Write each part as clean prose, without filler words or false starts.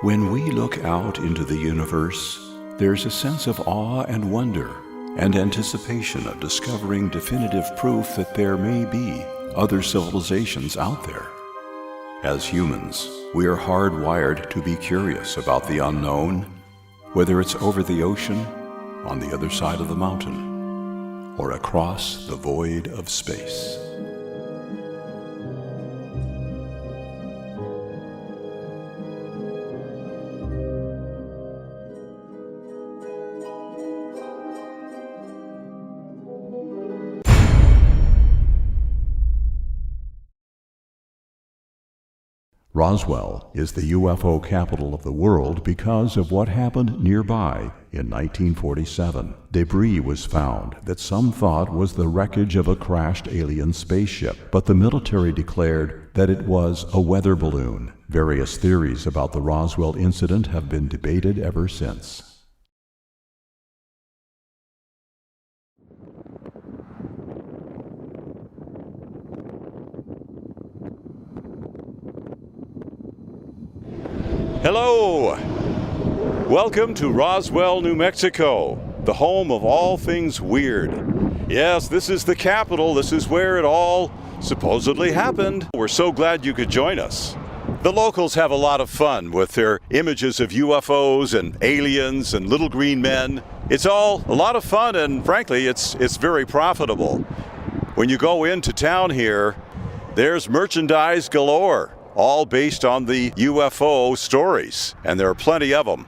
When we look out into the universe, there's a sense of awe and wonder and anticipation of discovering definitive proof that there may be other civilizations out there. As humans, we are hardwired to be curious about the unknown, whether it's over the ocean, on the other side of the mountain, or across the void of space. Roswell is the UFO capital of the world because of what happened nearby in 1947. Debris was found that some thought was the wreckage of a crashed alien spaceship, but the military declared that it was a weather balloon. Various theories about the Roswell incident have been debated ever since. Hello! Welcome to Roswell, New Mexico, the home of all things weird. Yes, this is the capital. This is where it all supposedly happened. We're so glad you could join us. The locals have a lot of fun with their images of UFOs and aliens and little green men. It's all a lot of fun, and frankly, it's very profitable. When you go into town here, there's merchandise galore, all based on the UFO stories, and there are plenty of them.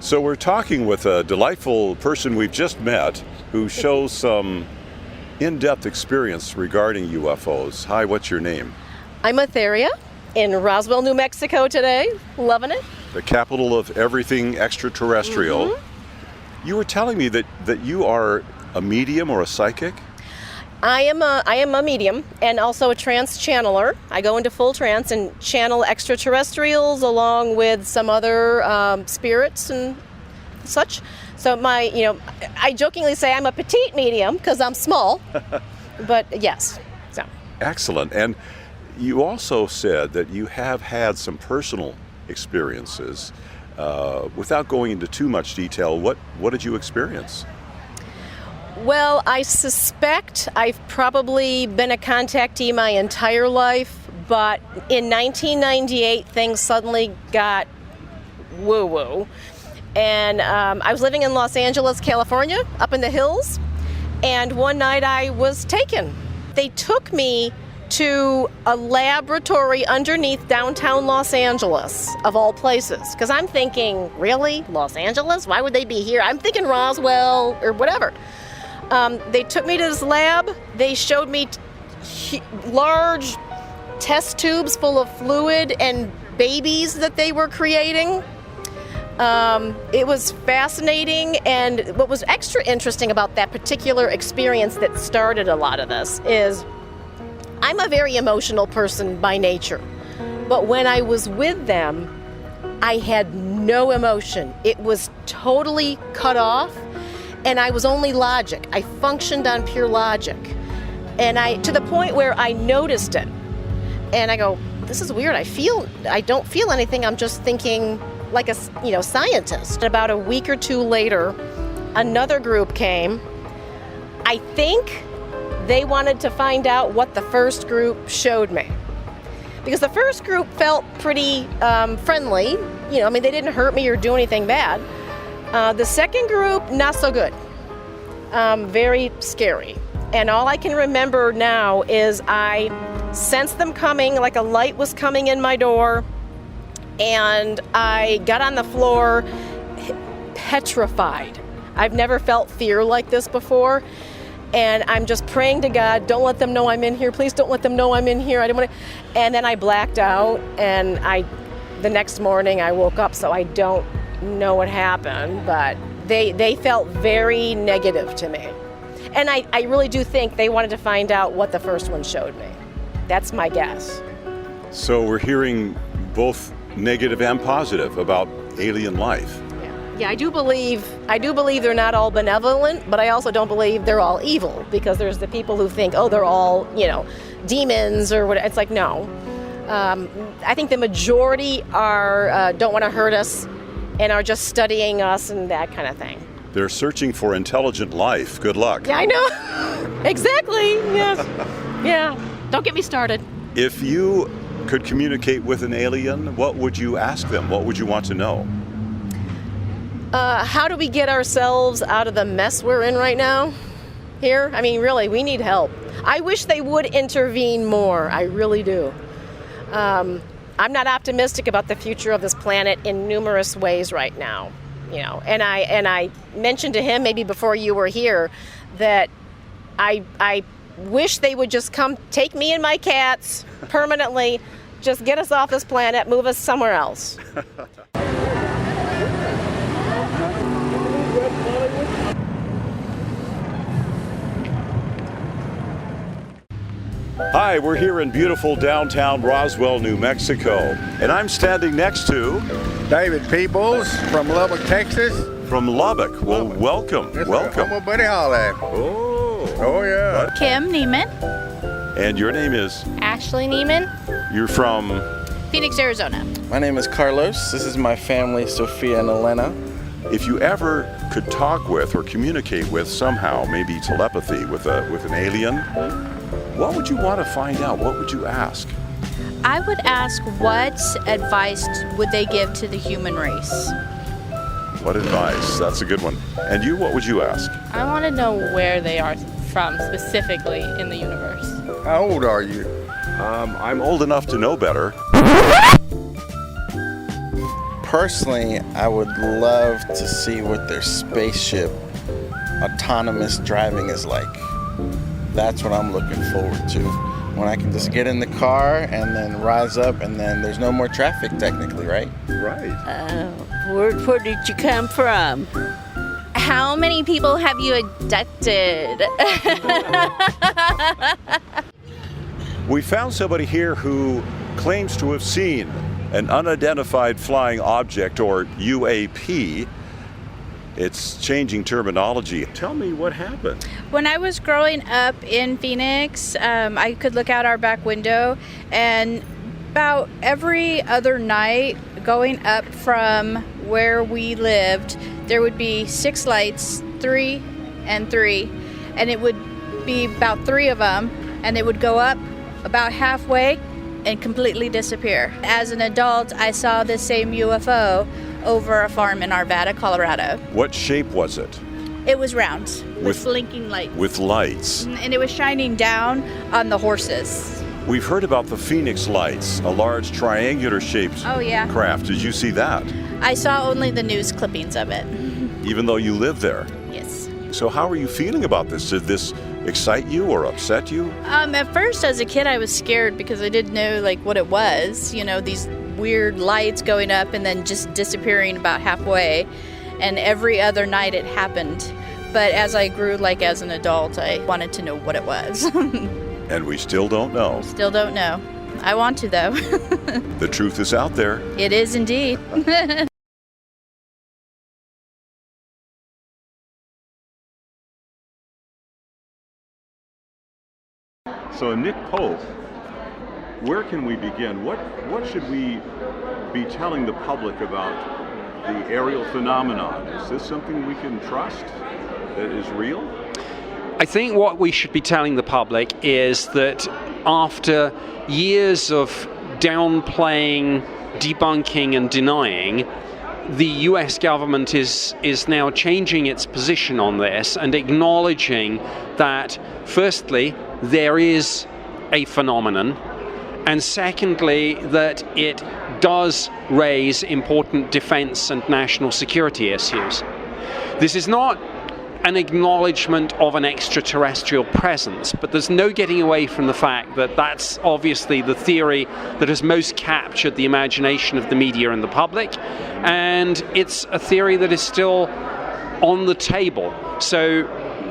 So we're talking with a delightful person we've just met who shows some in-depth experience regarding UFOs. Hi, what's your name? I'm Etheria in Roswell, New Mexico today. Loving it. The capital of everything extraterrestrial. Mm-hmm. You were telling me that you are a medium or a psychic? I am a medium and also a trance channeler. I go into full trance and channel extraterrestrials along with some other spirits and such. So I jokingly say I'm a petite medium because I'm small, but yes. So. Excellent. And you also said that you have had some personal experiences. Without going into too much detail, what did you experience? Well, I suspect I've probably been a contactee my entire life, but in 1998 things suddenly got woo-woo. And I was living in Los Angeles, California, up in the hills, and one night I was taken. They took me to a laboratory underneath downtown Los Angeles, of all places, because I'm thinking, really? Los Angeles? Why would they be here? I'm thinking Roswell or whatever. They took me to this lab. They showed me large test tubes full of fluid and babies that they were creating. It was fascinating, and what was extra interesting about that particular experience that started a lot of this is I'm a very emotional person by nature, but when I was with them, I had no emotion. It was totally cut off, and I was only logic. I functioned on pure logic, and to the point where I noticed it, and I go, this is weird. I don't feel anything. I'm just thinking like a scientist. About a week or two later, another group came. I think they wanted to find out what the first group showed me, because the first group felt pretty friendly. They didn't hurt me or do anything bad. The second group, not so good. Very scary. And all I can remember now is I sensed them coming, like a light was coming in my door. And I got on the floor petrified. I've never felt fear like this before. And I'm just praying to God, don't let them know I'm in here. Please don't let them know I'm in here. I don't want to. And then I blacked out, and the next morning I woke up, so I don't know what happened, but they felt very negative to me. And I really do think they wanted to find out what the first one showed me. That's my guess. So we're hearing both negative and positive about alien life. Yeah, I do believe they're not all benevolent, but I also don't believe they're all evil, because there's the people who think, oh, they're all, demons or what. It's like, no. I think the majority are don't want to hurt us and are just studying us and that kind of thing. They're searching for intelligent life. Good luck. Yeah, I know. Exactly. Yes. Yeah. Don't get me started. If you could communicate with an alien, what would you ask them? What would you want to know? How do we get ourselves out of the mess we're in right now here? I mean, really, we need help. I wish they would intervene more. I really do. I'm not optimistic about the future of this planet in numerous ways right now. And I mentioned to him maybe before you were here that I wish they would just come take me and my cats permanently, just get us off this planet, move us somewhere else. Hi, we're here in beautiful downtown Roswell, New Mexico, and I'm standing next to David Peebles from Lubbock, Texas. from Lubbock. Well, welcome. Yes, Welcome. I'm Buddy Holly. Oh, yeah. Kim Neiman. And your name is? Ashley Neiman. You're from? Phoenix, Arizona. My name is Carlos. This is my family, Sophia and Elena. If you ever could talk with or communicate with somehow, maybe telepathy with an alien, what would you want to find out? What would you ask? I would ask, what advice would they give to the human race? What advice? That's a good one. And you, what would you ask? I want to know where they are from specifically in the universe. How old are you? I'm old enough to know better. Personally, I would love to see what their spaceship autonomous driving is like. That's what I'm looking forward to. When I can just get in the car and then rise up, and then there's no more traffic technically, right? Right. Where did you come from? How many people have you abducted? We found somebody here who claims to have seen an unidentified flying object, or UAP. It's changing terminology. Tell me what happened. When I was growing up in Phoenix, I could look out our back window, and about every other night going up from where we lived, there would be 6 lights, 3 and 3, and it would be about 3 of them, and it would go up about halfway and completely disappear. As an adult, I saw the same UFO over a farm in Arvada, Colorado. What shape was it? It was round With- with blinking lights. With lights. And it was shining down on the horses. We've heard about the Phoenix lights, a large triangular shaped Oh, yeah. craft. Did you see that? I saw only the news clippings of it. Even though you live there. Yes. So how are you feeling about this? Did this excite you or upset you? At first, as a kid, I was scared because I didn't know what it was. These weird lights going up and then just disappearing about halfway. And every other night it happened. But as I grew, as an adult, I wanted to know what it was. And we still don't know. Still don't know. I want to, though. The truth is out there. It is indeed. So Nick Pope, where can we begin? What should we be telling the public about the aerial phenomenon? Is this something we can trust that is real? I think what we should be telling the public is that after years of downplaying, debunking and denying, the US government is now changing its position on this and acknowledging that, firstly, there is a phenomenon, and secondly, that it does raise important defense and national security issues. This is not an acknowledgement of an extraterrestrial presence, but there's no getting away from the fact that that's obviously the theory that has most captured the imagination of the media and the public, and it's a theory that is still on the table. So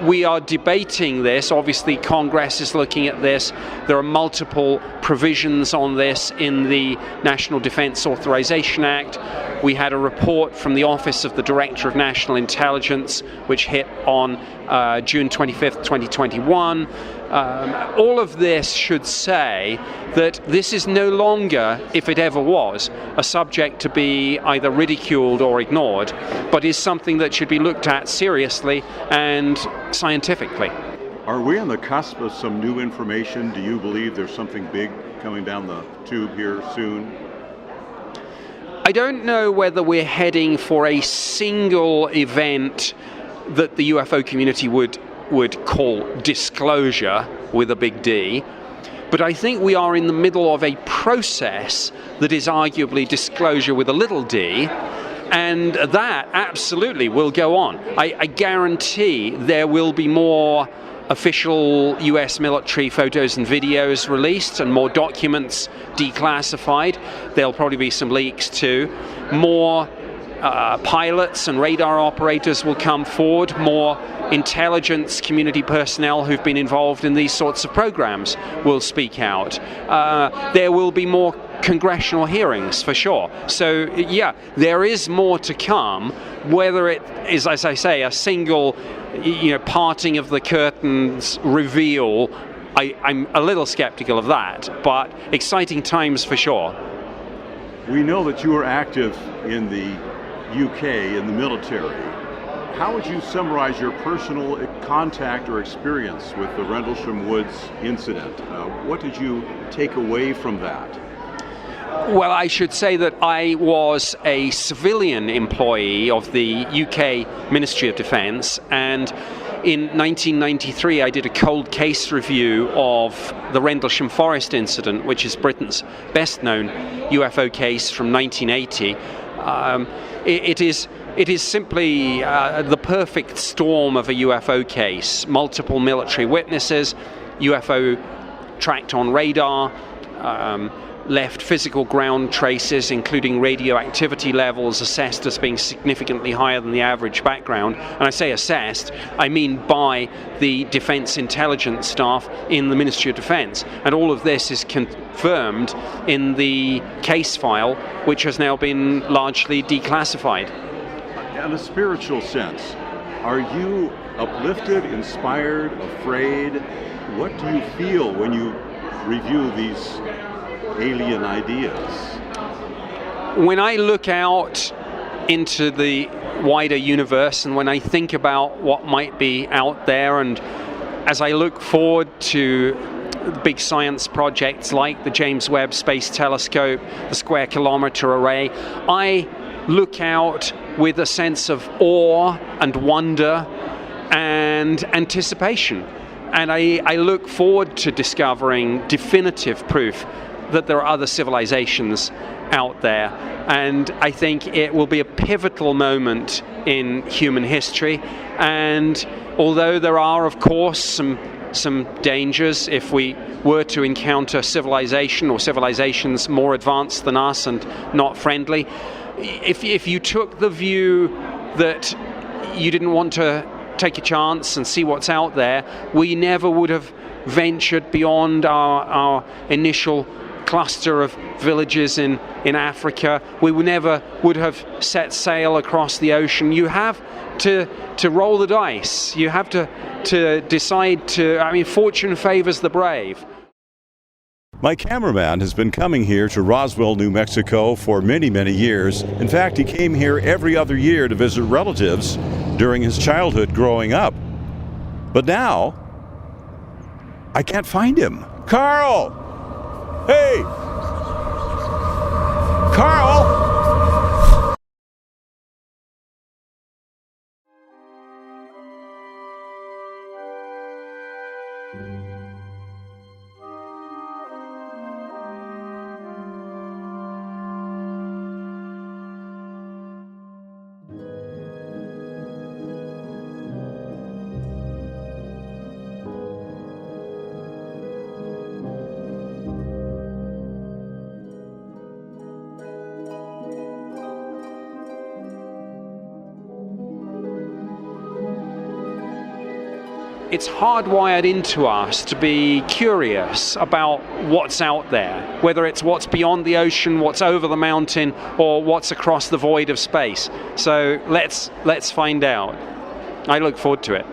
we are debating this. Obviously, Congress is looking at this. There are multiple provisions on this in the National Defense Authorization Act. We had a report from the Office of the Director of National Intelligence, which hit on June 25th, 2021. All of this should say that this is no longer, if it ever was, a subject to be either ridiculed or ignored, but is something that should be looked at seriously and scientifically. Are we on the cusp of some new information? Do you believe there's something big coming down the tube here soon? I don't know whether we're heading for a single event that the UFO community would call disclosure with a big D, but I think we are in the middle of a process that is arguably disclosure with a little d, and that absolutely will go on. I guarantee there will be more official US military photos and videos released and more documents declassified. There'll probably be some leaks too. More pilots and radar operators will come forward. More intelligence community personnel who've been involved in these sorts of programs will speak out. There will be more congressional hearings for sure. So yeah, there is more to come. Whether it is, as I say, a single parting of the curtains reveal, I'm a little skeptical of that, but exciting times for sure. We know that you are active in the UK in the military. How would you summarize your personal contact or experience with the Rendlesham Woods incident? What did you take away from that? Well, I should say that I was a civilian employee of the UK Ministry of Defence, and in 1993 I did a cold case review of the Rendlesham Forest incident, which is Britain's best known UFO case from 1980. It is simply the perfect storm of a UFO case. Multiple military witnesses, UFO tracked on radar, left physical ground traces, including radioactivity levels assessed as being significantly higher than the average background. And I say assessed, I mean by the Defence Intelligence staff in the Ministry of Defence. And all of this is confirmed in the case file, which has now been largely declassified. In a spiritual sense, are you uplifted, inspired, afraid? What do you feel when you review these alien ideas? When I look out into the wider universe and when I think about what might be out there, and as I look forward to big science projects like the James Webb Space Telescope, the Square Kilometre Array, I look out with a sense of awe and wonder and anticipation. And I look forward to discovering definitive proof that there are other civilizations out there. And I think it will be a pivotal moment in human history. And although there are, of course, some dangers if we were to encounter civilization or civilizations more advanced than us and not friendly, if you took the view that you didn't want to take a chance and see what's out there, we never would have ventured beyond our initial cluster of villages in Africa. We never would have set sail across the ocean. You have to roll the dice. You have to decide to, fortune favors the brave. My cameraman has been coming here to Roswell, New Mexico for many, many years. In fact, he came here every other year to visit relatives during his childhood growing up. But now, I can't find him. Carl! Hey! Carl! it's hardwired into us to be curious about what's out there, whether it's what's beyond the ocean, what's over the mountain, or what's across the void of space. So let's find out. I look forward to it.